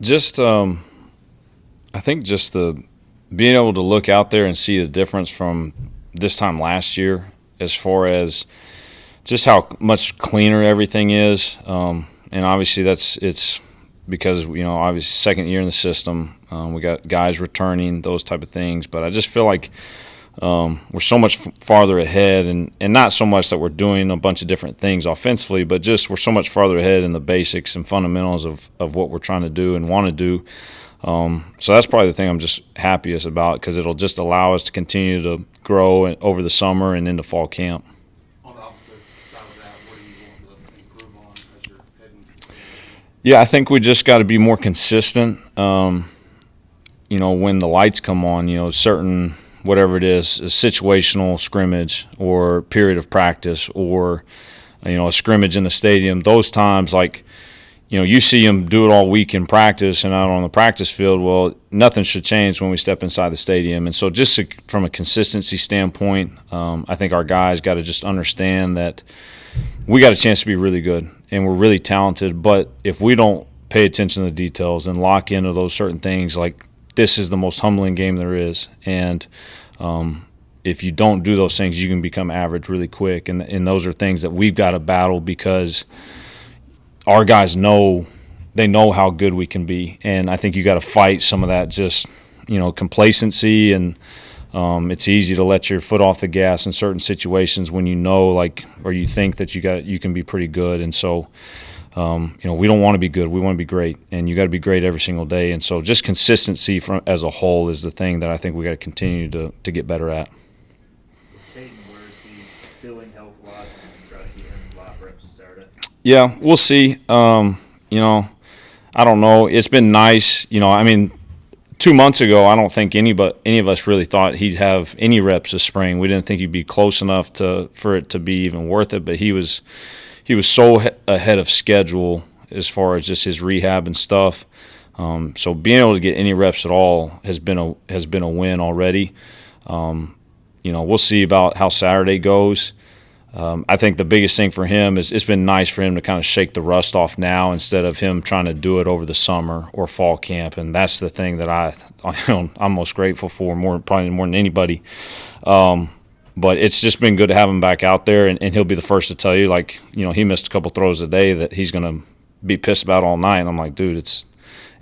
Just I think just the being able to look out there and see the difference from this time last year, as far as just how much cleaner everything is. And obviously it's because obviously second year in the system, we got guys returning, those type of things. But I just feel like we're so much farther ahead, and not so much that we're doing a bunch of different things offensively, but just we're so much farther ahead in the basics and fundamentals of what we're trying to do and want to do. So that's probably the thing I'm just happiest about, because it'll just allow us to continue to grow over the summer and into fall camp. On the opposite side of that, what do you want to improve on as you're heading to the Yeah, I think we just got to be more consistent. When the lights come on, certain whatever it is, a situational scrimmage or period of practice, or a scrimmage in the stadium. Those times, like you see them do it all week in practice and out on the practice field. Well, nothing should change when we step inside the stadium. And so, just from a consistency standpoint, I think our guys got to just understand that we got a chance to be really good and we're really talented. But if we don't pay attention to the details and lock into those certain things, like this is the most humbling game there is, and if you don't do those things, you can become average really quick. And those are things that we've got to battle, because our guys know how good we can be. And I think you got to fight some of that just complacency, and it's easy to let your foot off the gas in certain situations when or you think that you can be pretty good. And so we don't want to be good. We want to be great, and you got to be great every single day. And so just consistency as a whole is the thing that I think we got to continue to get better at. Peyton, where is he feeling health-wise, and try to get him live reps Saturday? Yeah, we'll see. I don't know. It's been nice. 2 months ago, I don't think any of us really thought he'd have any reps this spring. We didn't think he'd be close enough for it to be even worth it. But he was so ahead of schedule as far as just his rehab and stuff. So being able to get any reps at all has been a win already. We'll see about how Saturday goes. I think the biggest thing for him is it's been nice for him to kind of shake the rust off now, instead of him trying to do it over the summer or fall camp. And that's the thing that I'm most grateful for, probably more than anybody. But it's just been good to have him back out there, and he'll be the first to tell you, he missed a couple throws a day that he's going to be pissed about all night. And I'm like, dude, it's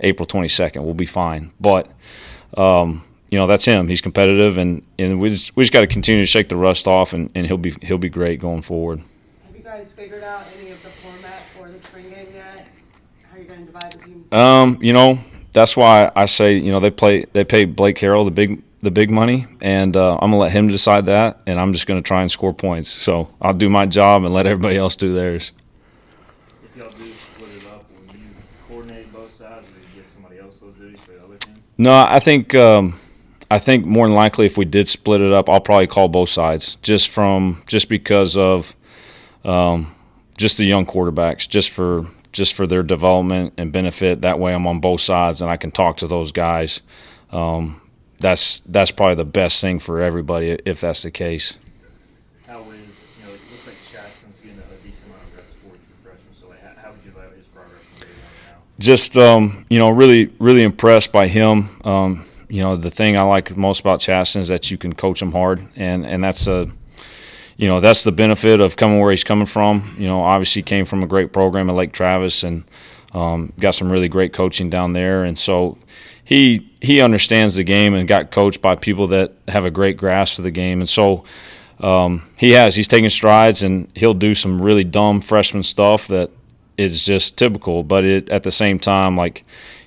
April 22nd. We'll be fine. But, that's him. He's competitive, and we just got to continue to shake the rust off, and he'll be great going forward. Have you guys figured out any of the format for the spring game yet? How are you going to divide the teams? That's why I say, they pay Blake Carroll the big money, and I'm going to let him decide that, and I'm just going to try and score points. So I'll do my job and let everybody else do theirs. If y'all do split it up, will you coordinate both sides, or do you give somebody else those duties for the other team? No, I think more than likely, if we did split it up, I'll probably call both sides, just because of just the young quarterbacks, just for their development and benefit. That way I'm on both sides and I can talk to those guys. That's probably the best thing for everybody if that's the case. How is, it looks like Chasten's getting a decent amount of reps for you freshman, so how would you like his progress from day one now? Just, really, really impressed by him. The thing I like most about Chasten is that you can coach him hard, and that's that's the benefit of coming where he's coming from. Obviously came from a great program at Lake Travis, and got some really great coaching down there, and so he understands the game and got coached by people that have a great grasp of the game, and so he's taking strides, and he'll do some really dumb freshman stuff that is just typical, but at the same time,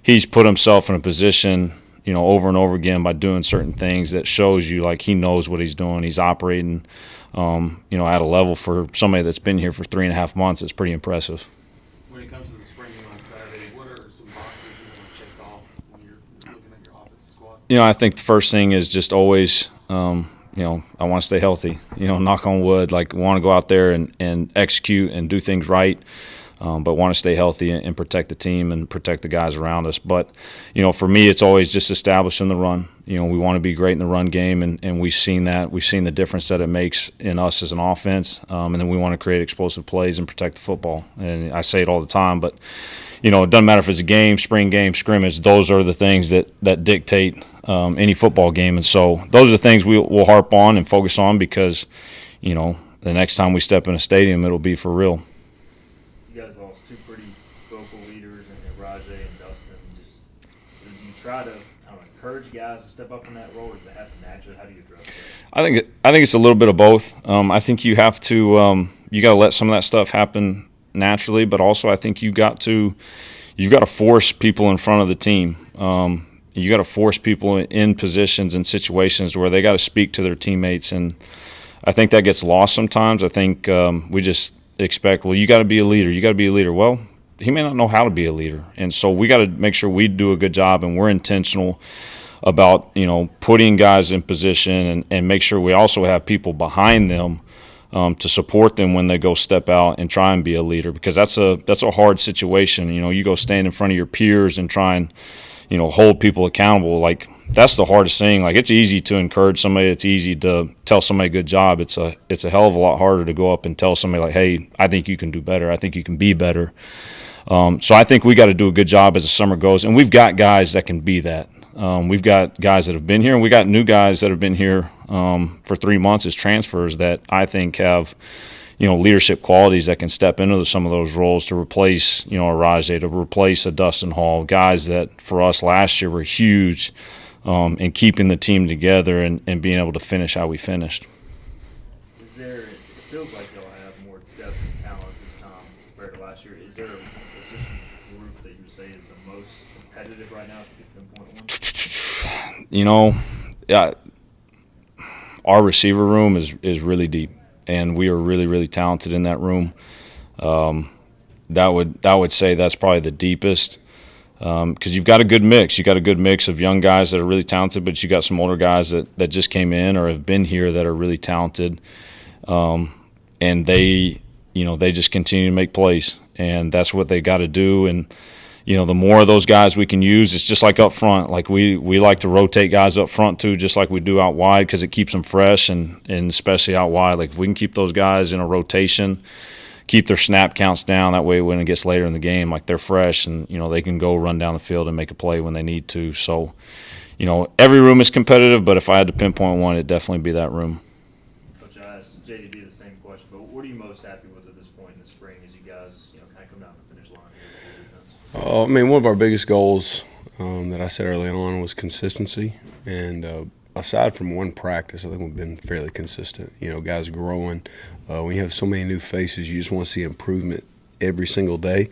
he's put himself in a position over and over again by doing certain things that shows you he knows what he's doing. He's operating at a level for somebody that's been here for 3.5 months. It's pretty impressive. When it comes to the spring game on Saturday, what are some boxes you want to check off when you're looking at your offensive squad? I think the first thing is just always, I want to stay healthy. Knock on wood. Want to go out there and execute and do things right. But want to stay healthy and protect the team and protect the guys around us. But, for me, it's always just establishing the run. We want to be great in the run game, and we've seen that. We've seen the difference that it makes in us as an offense. And then we want to create explosive plays and protect the football. And I say it all the time, but, it doesn't matter if it's a game, spring game, scrimmage. Those are the things that dictate any football game. And so those are the things we'll harp on and focus on because, the next time we step in a stadium, it'll be for real. You guys lost two pretty vocal leaders in Rajay and Dustin. Just do you try to encourage guys to step up in that role, or does it happen naturally? How do you address that? I think it's a little bit of both. I think you have to you got to let some of that stuff happen naturally, but also I think you've got to force people in front of the team. You got to force people in positions and situations where they got to speak to their teammates, and I think that gets lost sometimes. I think we just expect, well, you got to be a leader. You got to be a leader. Well, he may not know how to be a leader, and so we got to make sure we do a good job and we're intentional about putting guys in position and make sure we also have people behind them to support them when they go step out and try and be a leader, because that's a hard situation. You go stand in front of your peers and try and hold people accountable. Like, that's the hardest thing. Like, it's easy to encourage somebody. It's easy to tell somebody good job. It's a hell of a lot harder to go up and tell somebody like, hey, I think you can do better. I think you can be better. So I think we got to do a good job as the summer goes, and we've got guys that can be that. We've got guys that have been here, and we got new guys that have been here for 3 months as transfers that I think have, leadership qualities that can step into some of those roles to replace, a Rajay, to replace a Dustin Hall, guys that for us last year were huge in keeping the team together and being able to finish how we finished. It feels like y'all have more depth and talent this time compared to last year. Is there a position group that you would say is the most competitive right now, if you could pinpoint one? Our receiver room is really deep, and we are really, really talented in that room. That would say that's probably the deepest, because you've got a good mix. You got a good mix of young guys that are really talented, but you got some older guys that just came in or have been here that are really talented, and they just continue to make plays, and that's what they got to do. And the more of those guys we can use, it's just like up front. Like we like to rotate guys up front too, just like we do out wide, because it keeps them fresh, and especially out wide. Like, if we can keep those guys in a rotation, keep their snap counts down, that way when it gets later in the game, like, they're fresh and they can go run down the field and make a play when they need to. So, every room is competitive, but if I had to pinpoint one, it'd definitely be that room. Coach, I asked JDB the same question, but what are you most happy with at this point in the spring as you guys kind of come down the finish line here with the defense? One of our biggest goals that I said early on was consistency, and aside from one practice, I think we've been fairly consistent. Guys growing. When you have so many new faces, you just want to see improvement every single day.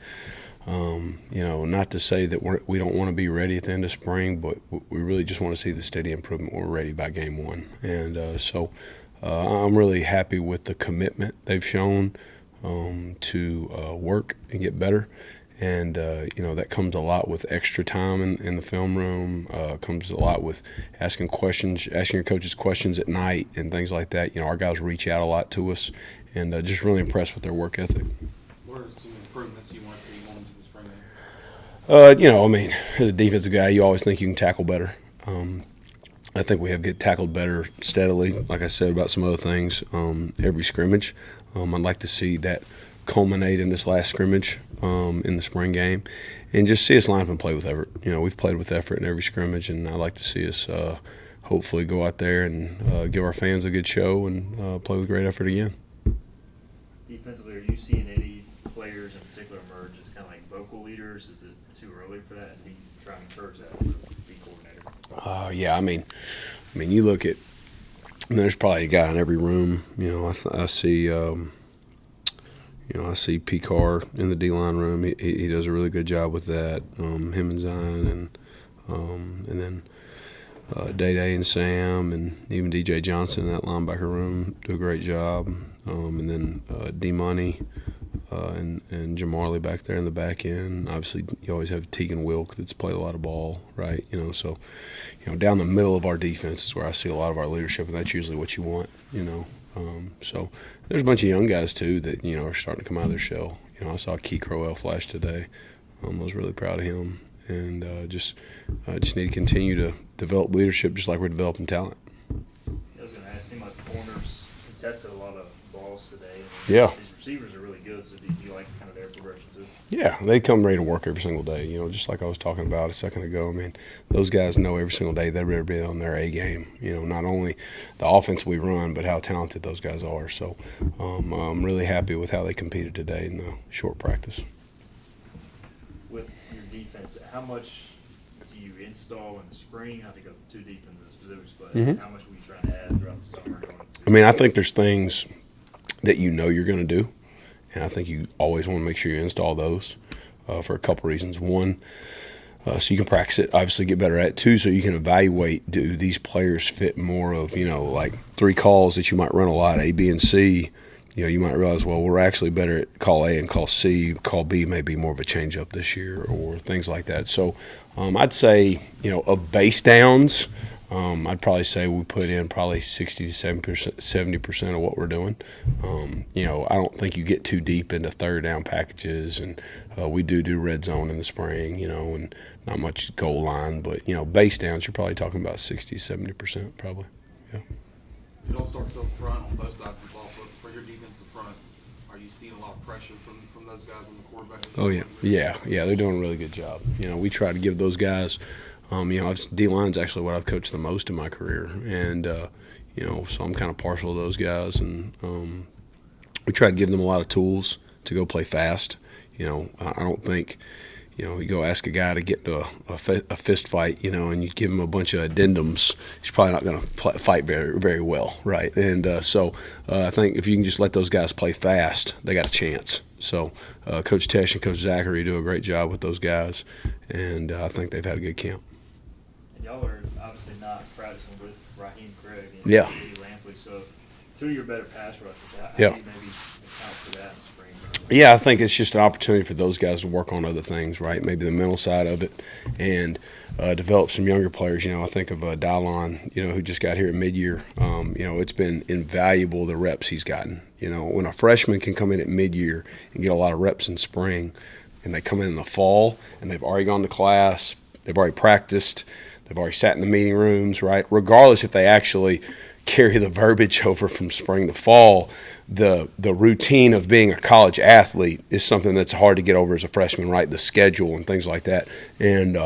Not to say that we don't want to be ready at the end of spring, but we really just want to see the steady improvement when we're ready by game one. And so I'm really happy with the commitment they've shown to work and get better. And, that comes a lot with extra time in the film room, comes a lot with asking your coaches questions at night and things like that. Our guys reach out a lot to us, and just really impressed with their work ethic. What are some improvements you want to see going into the spring game? As a defensive guy, you always think you can tackle better. I think we have get tackled better steadily, like I said about some other things, every scrimmage. I'd like to see that culminate in this last scrimmage in the spring game, and just see us line up and play with effort. We've played with effort in every scrimmage, and I'd like to see us hopefully go out there and give our fans a good show and play with great effort again. Defensively, are you seeing any players in particular emerge as kind of like vocal leaders? Is it too early for that? And do you try and encourage that as a D coordinator? Yeah, you look at, there's probably a guy in every room. I see. I see P-Car in the D-line room. He does a really good job with that. Him and Zion, and then Day-Day and Sam, and even DJ Johnson in that linebacker room do a great job. And then D-Money and Jamarley back there in the back end. Obviously, you always have Tegan Wilk that's played a lot of ball, right? So down the middle of our defense is where I see a lot of our leadership, and that's usually what you want, So there's a bunch of young guys too that are starting to come out of their shell. I saw Key Crowell flash today. I was really proud of him, and just need to continue to develop leadership just like we're developing talent. I was going to ask, it seemed like the corners contested a lot of balls today. Yeah. These receivers are really good. So do you like kind of their progression too? Yeah, they come ready to work every single day. Just like I was talking about a second ago. I mean, those guys know every single day they're ready to be on their A game. Not only the offense we run, but how talented those guys are. So I'm really happy with how they competed today in the short practice. With your defense, how much do you install in the spring? I think I'm too deep into the specifics, but how much were you trying to add throughout the summer? I mean, I think there's things that you're going to do, and I think you always want to make sure you install those for a couple reasons. One, so you can practice it, obviously get better at it. Two, so you can evaluate, do these players fit more of, like 3 calls that you might run a lot, A, B, and C. You might realize, well, we're actually better at call A and call C. Call B may be more of a change-up this year or things like that. So I'd say, of base downs, I'd probably say we put in probably 60 to 70% of what we're doing. I don't think you get too deep into third down packages, and we do red zone in the spring, and not much goal line. But, base downs, you're probably talking about 60 to 70% probably. Yeah. It all starts up front on both sides of the ball. But for your defensive front, are you seeing a lot of pressure from those guys on the quarterback? Oh, yeah. They're doing a really good job. We try to give those guys D-line's actually what I've coached the most in my career, and so I'm kind of partial to those guys, and we try to give them a lot of tools to go play fast. I don't think you go ask a guy to get into a fist fight, and you give him a bunch of addendums, he's probably not going to fight very, very well, right? And so I think if you can just let those guys play fast, they got a chance. So Coach Tesh and Coach Zachary do a great job with those guys, and I think they've had a good camp. And y'all are obviously not practicing with Raheem Craig and Yeah. Lee Lampley, so 2 of your better pass rushers. How Yeah. do you maybe account for that in the spring? Yeah, I think it's just an opportunity for those guys to work on other things, right? Maybe the mental side of it, and develop some younger players. I think of Dylon, who just got here at mid-year. It's been invaluable, the reps he's gotten. When a freshman can come in at mid-year and get a lot of reps in spring, and they come in the fall and they've already gone to class, they've already practiced, they've already sat in the meeting rooms, right? Regardless if they actually carry the verbiage over from spring to fall, the routine of being a college athlete is something that's hard to get over as a freshman, right? The schedule and things like that. And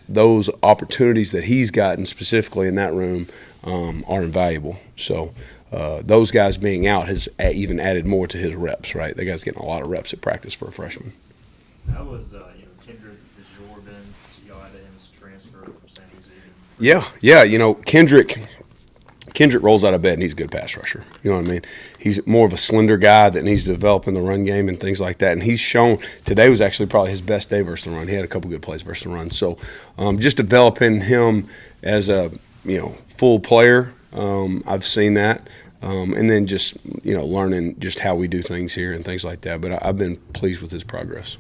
those opportunities that he's gotten specifically in that room are invaluable. So those guys being out has even added more to his reps, right? That guy's getting a lot of reps at practice for a freshman. How was Kendrick DeJour been? Y'all had him as a transfer from San Jose. Yeah. Kendrick rolls out of bed and he's a good pass rusher. You know what I mean? He's more of a slender guy that needs to develop in the run game and things like that. And he's shown today was actually probably his best day versus the run. He had a couple good plays versus the run. So just developing him as a full player, I've seen that. And then just learning just how we do things here and things like that. But I've been pleased with his progress.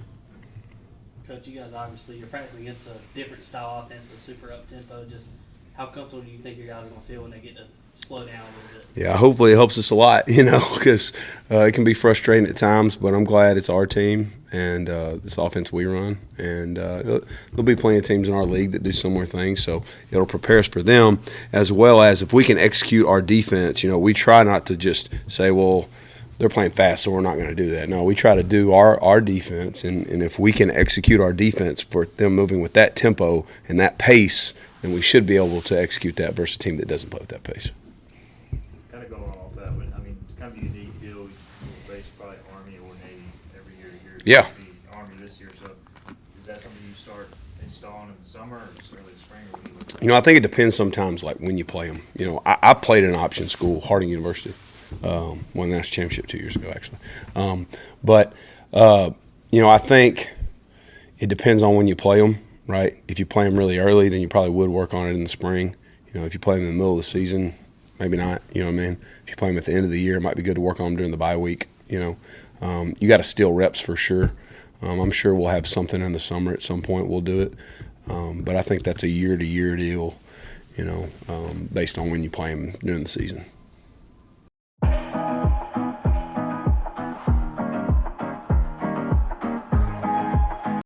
Coach, you guys obviously you're practicing against a different style offense, a super up tempo. Just how comfortable do you think your guys are going to feel when they get to slow down a little bit? Yeah, hopefully it helps us a lot, because it can be frustrating at times. But I'm glad it's our team and it's the offense we run. And there'll be plenty of teams in our league that do similar things, so it'll prepare us for them, as well as if we can execute our defense. We try not to just say, well, they're playing fast, so we're not going to do that. No, we try to do our defense, and if we can execute our defense for them moving with that tempo and that pace, then we should be able to execute that versus a team that doesn't play with that pace. Kind of going off that, but it's kind of a unique deal. You face probably Army or Navy every year to year. Yeah. Army this year, so is that something you start installing in the summer or just early spring? Or I think it depends sometimes, like when you play them. I played in an option school, Harding University. Won the national championship 2 years ago, actually. I think it depends on when you play them, right? If you play them really early, then you probably would work on it in the spring. If you play them in the middle of the season, maybe not. You know what I mean? If you play them at the end of the year, it might be good to work on them during the bye week. You got to steal reps for sure. I'm sure we'll have something in the summer at some point. We'll do it. But I think that's a year-to-year deal, based on when you play them during the season.